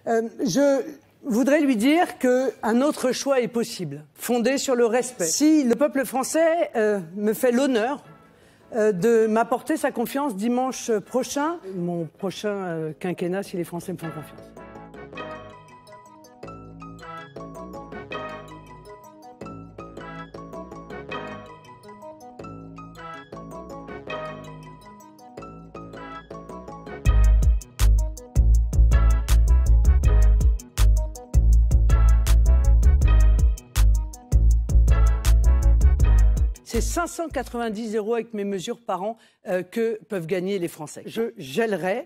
Je voudrais lui dire qu'un autre choix est possible, fondé sur le respect. Si le peuple français me fait l'honneur de m'apporter sa confiance dimanche prochain, mon prochain quinquennat, si les Français me font confiance. C'est 590 € avec mes mesures par an que peuvent gagner les Français. Je gèlerai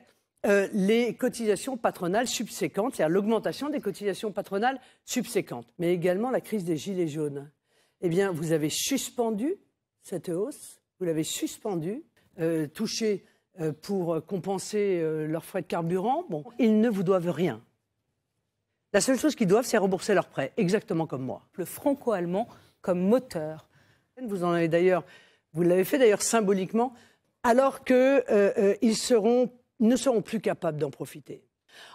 les cotisations patronales subséquentes, c'est-à-dire l'augmentation des cotisations patronales subséquentes, mais également la crise des gilets jaunes. Eh bien, vous avez suspendu cette hausse, vous l'avez suspendue, touchée pour compenser leurs frais de carburant. Bon, ils ne vous doivent rien. La seule chose qu'ils doivent, c'est rembourser leurs prêts, exactement comme moi. Le franco-allemand comme moteur. Vous en avez d'ailleurs, vous l'avez fait d'ailleurs symboliquement, alors qu'ils ne seront plus capables d'en profiter.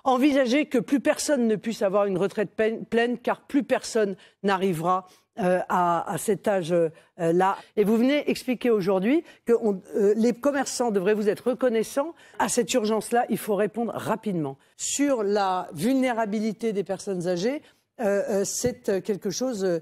Envisagez que plus personne ne puisse avoir une retraite pleine, car plus personne n'arrivera à cet âge-là. Et vous venez expliquer aujourd'hui que les commerçants devraient vous être reconnaissants. À cette urgence-là, il faut répondre rapidement. Sur la vulnérabilité des personnes âgées, c'est quelque chose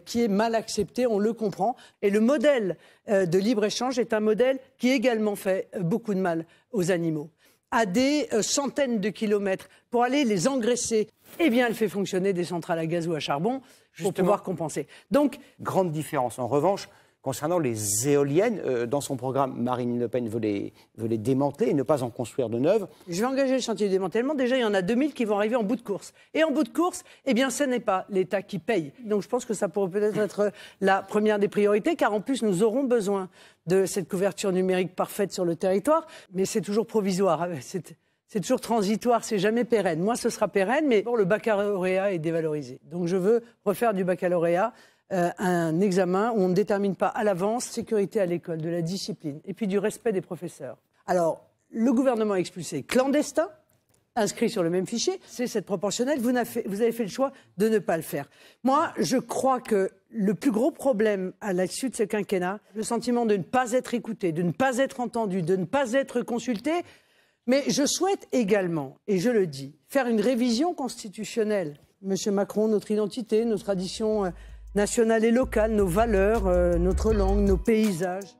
qui est mal accepté, on le comprend. Et le modèle de libre-échange est un modèle qui également fait beaucoup de mal aux animaux. À des centaines de kilomètres, pour aller les engraisser, eh bien, elle fait fonctionner des centrales à gaz ou à charbon pour pouvoir compenser. Donc, grande différence. En revanche, concernant les éoliennes, dans son programme, Marine Le Pen veut les démanteler et ne pas en construire de neuves. Je vais engager le chantier de démantèlement. Déjà, il y en a 2000 qui vont arriver en bout de course. Et en bout de course, eh bien, ce n'est pas l'État qui paye. Donc, je pense que ça pourrait peut-être être la première des priorités, car en plus, nous aurons besoin de cette couverture numérique parfaite sur le territoire. Mais c'est toujours provisoire. C'est toujours transitoire, c'est jamais pérenne. Moi, ce sera pérenne, mais bon, le baccalauréat est dévalorisé. Donc, je veux refaire du baccalauréat un examen où on ne détermine pas à l'avance sécurité à l'école, de la discipline et puis du respect des professeurs. Alors, le gouvernement a expulsé clandestins, inscrits sur le même fichier, c'est cette proportionnelle. Vous avez fait le choix de ne pas le faire. Moi, je crois que le plus gros problème à l'issue de ce quinquennat, le sentiment de ne pas être écouté, de ne pas être entendu, de ne pas être consulté. Mais je souhaite également, et je le dis, faire une révision constitutionnelle. Monsieur Macron, notre identité, nos traditions nationales et locales, nos valeurs, notre langue, nos paysages.